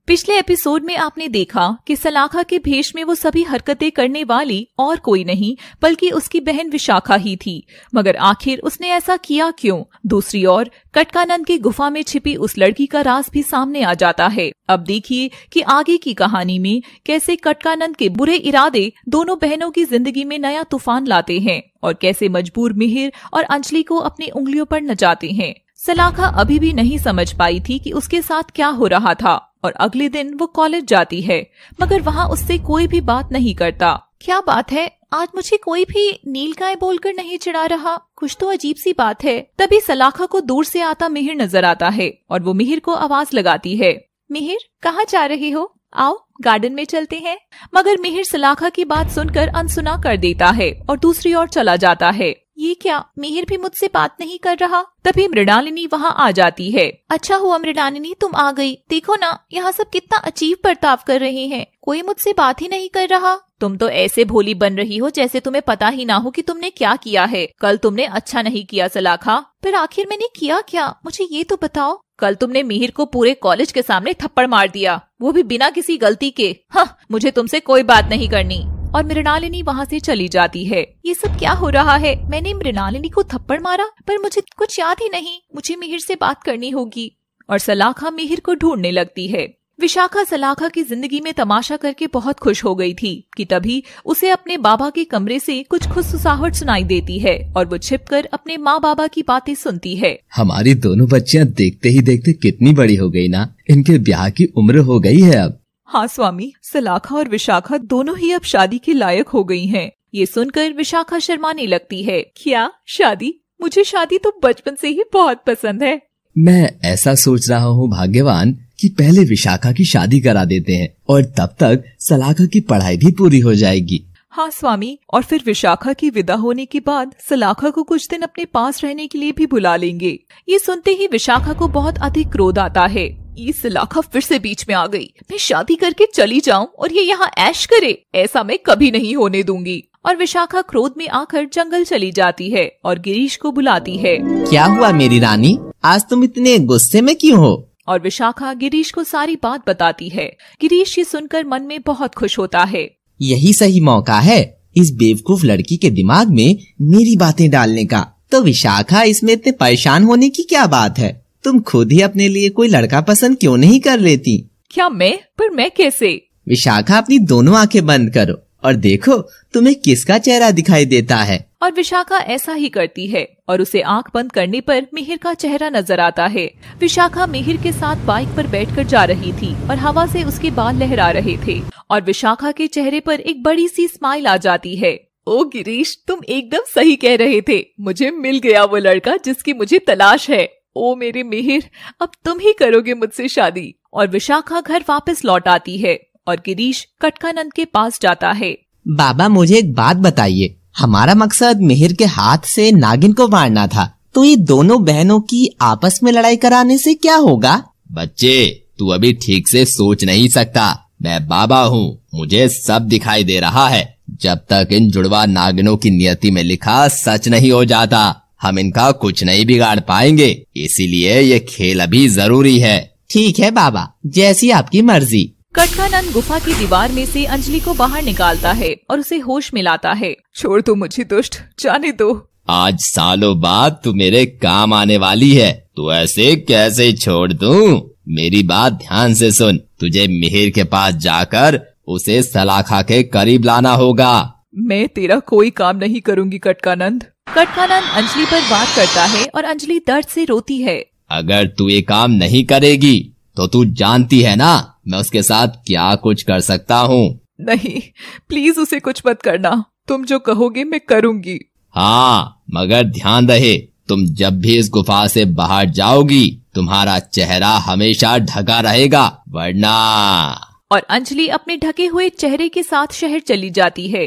पिछले एपिसोड में आपने देखा कि सलाखा के भेष में वो सभी हरकतें करने वाली और कोई नहीं बल्कि उसकी बहन विशाखा ही थी। मगर आखिर उसने ऐसा किया क्यों? दूसरी ओर कटकानंद की गुफा में छिपी उस लड़की का राज भी सामने आ जाता है। अब देखिए कि आगे की कहानी में कैसे कटकानंद के बुरे इरादे दोनों बहनों की जिंदगी में नया तूफान लाते हैं और कैसे मजबूर मिहिर और अंजलि को अपनी उंगलियों पर नचाते हैं। सलाखा अभी भी नहीं समझ पाई थी कि उसके साथ क्या हो रहा था और अगले दिन वो कॉलेज जाती है, मगर वहाँ उससे कोई भी बात नहीं करता। क्या बात है, आज मुझे कोई भी नील गाय बोलकर नहीं चिढ़ा रहा, कुछ तो अजीब सी बात है। तभी सलाखा को दूर से आता मिहिर नजर आता है और वो मिहिर को आवाज लगाती है, मिहिर कहाँ जा रही हो? आओ गार्डन में चलते हैं। मगर मिहिर सलाखा की बात सुनकर अनसुना कर देता है और दूसरी ओर चला जाता है। ये क्या, मिहिर भी मुझसे बात नहीं कर रहा? तभी मृणालिनी वहाँ आ जाती है। अच्छा हुआ मृणालिनी तुम आ गई। देखो ना यहाँ सब कितना अजीब बर्ताव कर रहे हैं, कोई मुझसे बात ही नहीं कर रहा। तुम तो ऐसे भोली बन रही हो जैसे तुम्हें पता ही ना हो कि तुमने क्या किया है। कल तुमने अच्छा नहीं किया सलाखा। पर आखिर मैंने किया क्या, मुझे ये तो बताओ। कल तुमने मिहिर को पूरे कॉलेज के सामने थप्पड़ मार दिया, वो भी बिना किसी गलती के। हाँ, मुझे तुमसे कोई बात नहीं करनी। और मृणालिनी वहाँ से चली जाती है। ये सब क्या हो रहा है? मैंने मृणालिनी को थप्पड़ मारा? पर मुझे कुछ याद ही नहीं। मुझे मिहिर से बात करनी होगी। और सलाखा मिहिर को ढूंढने लगती है। विशाखा सलाखा की जिंदगी में तमाशा करके बहुत खुश हो गई थी कि तभी उसे अपने बाबा के कमरे से कुछ खुशखुशाहट सुनाई देती है और वो छिपकर अपने माँ बाबा की बातें सुनती है। हमारी दोनों बच्चियाँ देखते ही देखते कितनी बड़ी हो गई ना, इनके ब्याह की उम्र हो गई है अब। हाँ स्वामी, सलाखा और विशाखा दोनों ही अब शादी के लायक हो गई हैं। ये सुनकर विशाखा शर्माने लगती है। क्या शादी? मुझे शादी तो बचपन से ही बहुत पसंद है। मैं ऐसा सोच रहा हूँ भाग्यवान कि पहले विशाखा की शादी करा देते हैं और तब तक सलाखा की पढ़ाई भी पूरी हो जाएगी। हाँ स्वामी, और फिर विशाखा की विदा होने के बाद सलाखा को कुछ दिन अपने पास रहने के लिए भी बुला लेंगे। ये सुनते ही विशाखा को बहुत अधिक क्रोध आता है। ये सलाखा फिर से बीच में आ गई। मैं शादी करके चली जाऊं और ये यहाँ ऐश करे, ऐसा मैं कभी नहीं होने दूंगी। और विशाखा क्रोध में आकर जंगल चली जाती है और गिरीश को बुलाती है। क्या हुआ मेरी रानी, आज तुम इतने गुस्से में क्यों हो? और विशाखा गिरीश को सारी बात बताती है। गिरीश ये सुनकर मन में बहुत खुश होता है। यही सही मौका है इस बेवकूफ लड़की के दिमाग में मेरी बातें डालने का। तो विशाखा, इसमें इतने परेशान होने की क्या बात है? तुम खुद ही अपने लिए कोई लड़का पसंद क्यों नहीं कर लेती? क्या मैं? पर मैं कैसे? विशाखा, अपनी दोनों आंखें बंद करो और देखो तुम्हें किसका चेहरा दिखाई देता है। और विशाखा ऐसा ही करती है और उसे आंख बंद करने पर मिहिर का चेहरा नजर आता है। विशाखा मिहिर के साथ बाइक पर बैठकर जा रही थी और हवा से उसके बाल लहरा रहे थे और विशाखा के चेहरे पर एक बड़ी सी स्माइल आ जाती है। ओ गिरीश, तुम एकदम सही कह रहे थे, मुझे मिल गया वो लड़का जिसकी मुझे तलाश है। ओ मेरे मिहिर, अब तुम ही करोगे मुझसे शादी। और विशाखा घर वापस लौट आती है और गिरीश कटकानंद के पास जाता है। बाबा, मुझे एक बात बताइए, हमारा मकसद मिहिर के हाथ से नागिन को मारना था, तो ये दोनों बहनों की आपस में लड़ाई कराने से क्या होगा? बच्चे, तू अभी ठीक से सोच नहीं सकता। मैं बाबा हूँ, मुझे सब दिखाई दे रहा है। जब तक इन जुड़वा नागिनों की नियति में लिखा सच नहीं हो जाता, हम इनका कुछ नहीं बिगाड़ पाएंगे। इसीलिए ये खेल अभी जरूरी है। ठीक है बाबा, जैसी आपकी मर्जी। कटकानंद गुफा की दीवार में से अंजलि को बाहर निकालता है और उसे होश में लाता है। छोड़ दो मुझे दुष्ट, जाने दो। आज सालों बाद तू मेरे काम आने वाली है, तो ऐसे कैसे छोड़ दूं? मेरी बात ध्यान से सुन। तुझे मिहिर के पास जाकर उसे सलाखा के करीब लाना होगा। मैं तेरा कोई काम नहीं करूंगी कटकानंद। कटकानंद अंजलि पर बात करता है और अंजलि दर्द से रोती है। अगर तू ये काम नहीं करेगी तो तू जानती है ना मैं उसके साथ क्या कुछ कर सकता हूँ। नहीं, प्लीज उसे कुछ मत करना, तुम जो कहोगे मैं करूंगी। हाँ, मगर ध्यान रहे, तुम जब भी इस गुफा से बाहर जाओगी तुम्हारा चेहरा हमेशा ढका रहेगा, वरना। और अंजलि अपने ढके हुए चेहरे के साथ शहर चली जाती है।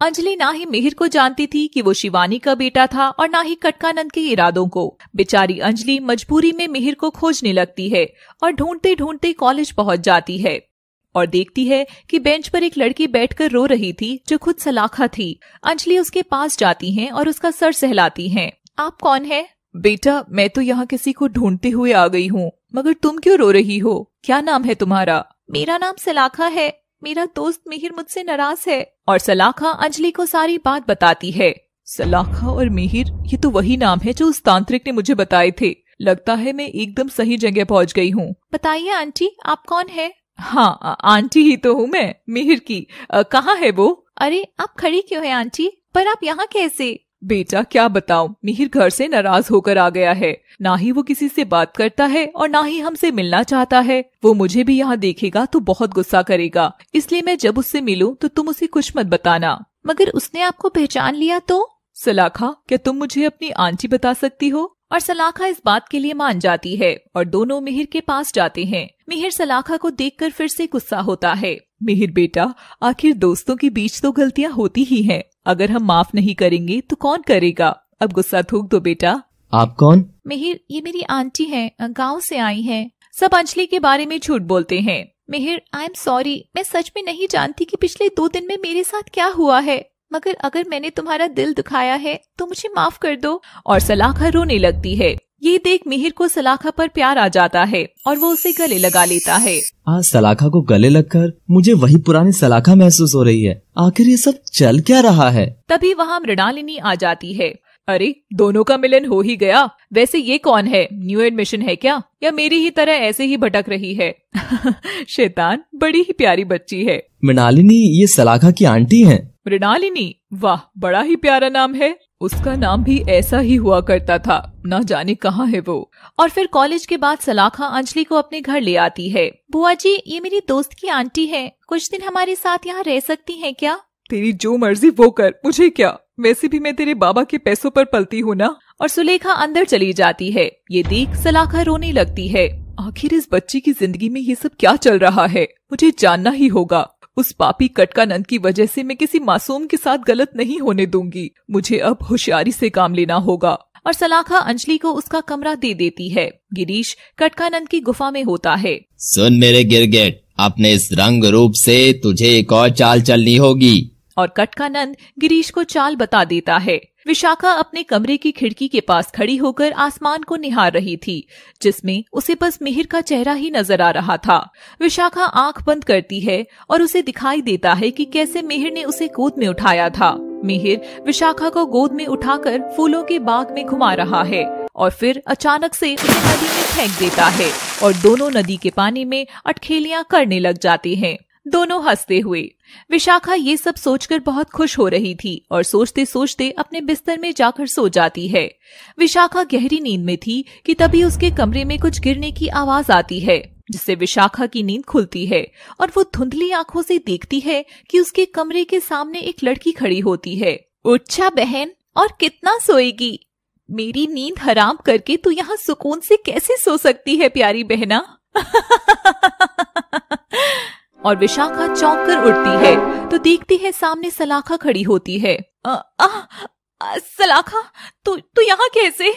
अंजलि ना ही मिहिर को जानती थी कि वो शिवानी का बेटा था और ना ही कटकानंद के इरादों को। बेचारी अंजलि मजबूरी में मिहिर को खोजने लगती है और ढूंढते ढूंढते कॉलेज पहुंच जाती है और देखती है कि बेंच पर एक लड़की बैठकर रो रही थी जो खुद सलाखा थी। अंजलि उसके पास जाती है और उसका सर सहलाती है। आप कौन है? बेटा, मैं तो यहाँ किसी को ढूंढते हुए आ गई हूँ, मगर तुम क्यों रो रही हो? क्या नाम है तुम्हारा? मेरा नाम सलाखा है, मेरा दोस्त मिहिर मुझसे नाराज है। और सलाखा अंजलि को सारी बात बताती है। सलाखा और मिहिर, ये तो वही नाम है जो उस तांत्रिक ने मुझे बताए थे। लगता है मैं एकदम सही जगह पहुंच गई हूँ। बताइए आंटी, आप कौन है? हाँ, आंटी ही तो हूँ मैं, मिहिर की। कहाँ है वो? अरे आप खड़ी क्यों है आंटी? पर आप यहाँ कैसे? बेटा क्या बताऊं, मिहिर घर से नाराज होकर आ गया है। ना ही वो किसी से बात करता है और ना ही हमसे मिलना चाहता है। वो मुझे भी यहाँ देखेगा तो बहुत गुस्सा करेगा, इसलिए मैं जब उससे मिलूं तो तुम उसे कुछ मत बताना। मगर उसने आपको पहचान लिया तो? सलाखा, क्या तुम मुझे अपनी आंटी बता सकती हो? और सलाखा इस बात के लिए मान जाती है और दोनों मिहिर के पास जाते हैं। मिहिर सलाखा को देखकर फिर से गुस्सा होता है। मिहिर बेटा, आखिर दोस्तों के बीच तो गलतियां होती ही हैं। अगर हम माफ नहीं करेंगे तो कौन करेगा? अब गुस्सा थूक दो बेटा। आप कौन? मिहिर, ये मेरी आंटी है, गांव से आई है। सब अंजलि के बारे में झूठ बोलते हैं। मिहिर, आई एम सॉरी, मैं सच में नहीं जानती कि पिछले 2 दिन में मेरे साथ क्या हुआ है। मगर अगर मैंने तुम्हारा दिल दुखाया है तो मुझे माफ कर दो। और सलाखा रोने लगती है। ये देख मिहिर को सलाखा पर प्यार आ जाता है और वो उसे गले लगा लेता है। आज सलाखा को गले लगकर मुझे वही पुरानी सलाखा महसूस हो रही है। आखिर ये सब चल क्या रहा है? तभी वहाँ मृणालिनी आ जाती है। अरे, दोनों का मिलन हो ही गया। वैसे ये कौन है? न्यू एडमिशन है क्या, या मेरी ही तरह ऐसे ही भटक रही है? शैतान, बड़ी ही प्यारी बच्ची है। मृणालिनी ये सलाखा की आंटी हैं। मृणालिनी, वाह, बड़ा ही प्यारा नाम है। उसका नाम भी ऐसा ही हुआ करता था, ना जाने कहाँ है वो। और फिर कॉलेज के बाद सलाखा अंजलि को अपने घर ले आती है। बुआ जी, ये मेरी दोस्त की आंटी है, कुछ दिन हमारे साथ यहाँ रह सकती हैं क्या? तेरी जो मर्जी वो कर, मुझे क्या। वैसे भी मैं तेरे बाबा के पैसों पर पलती हूँ ना। और सुलेखा अंदर चली जाती है। ये देख सलाखा रोने लगती है। आखिर इस बच्ची की जिंदगी में ये सब क्या चल रहा है? मुझे जानना ही होगा। उस पापी कटकानंद की वजह से मैं किसी मासूम के साथ गलत नहीं होने दूंगी। मुझे अब होशियारी से काम लेना होगा। और सलाखा अंजलि को उसका कमरा दे देती है। गिरीश कटकानंद की गुफा में होता है। सुन मेरे गिरगिट, अपने इस रंग रूप से तुझे एक और चाल चलनी होगी। और कटकानंद गिरीश को चाल बता देता है। विशाखा अपने कमरे की खिड़की के पास खड़ी होकर आसमान को निहार रही थी, जिसमें उसे बस मिहिर का चेहरा ही नजर आ रहा था। विशाखा आंख बंद करती है और उसे दिखाई देता है कि कैसे मिहिर ने उसे गोद में उठाया था। मिहिर विशाखा को गोद में उठाकर फूलों के बाग में घुमा रहा है और फिर अचानक से उसे नदी में फेंक देता है और दोनों नदी के पानी में अटखेलियां करने लग जाते हैं, दोनों हंसते हुए। विशाखा ये सब सोचकर बहुत खुश हो रही थी और सोचते सोचते अपने बिस्तर में जाकर सो जाती है। विशाखा गहरी नींद में थी कि तभी उसके कमरे में कुछ गिरने की आवाज आती है, जिससे विशाखा की नींद खुलती है और वो धुंधली आंखों से देखती है कि उसके कमरे के सामने एक लड़की खड़ी होती है। उठा बहन, और कितना सोएगी? मेरी नींद हराम करके तू यहाँ सुकून से कैसे सो सकती है प्यारी बहना? और विशाखा चौंक कर उठती है तो देखती है सामने सलाखा खड़ी होती है। सलाखा, तू यहाँ कैसे?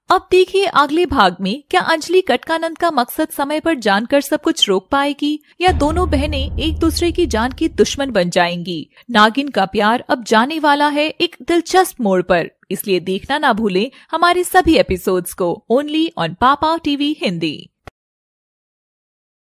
अब देखिए अगले भाग में, क्या अंजलि कटकानंद का मकसद समय पर जानकर सब कुछ रोक पाएगी या दोनों बहनें एक दूसरे की जान की दुश्मन बन जाएंगी? नागिन का प्यार अब जाने वाला है एक दिलचस्प मोड़ पर, इसलिए देखना ना भूलें हमारे सभी एपिसोड्स को ओनली ऑन पापा टीवी हिंदी।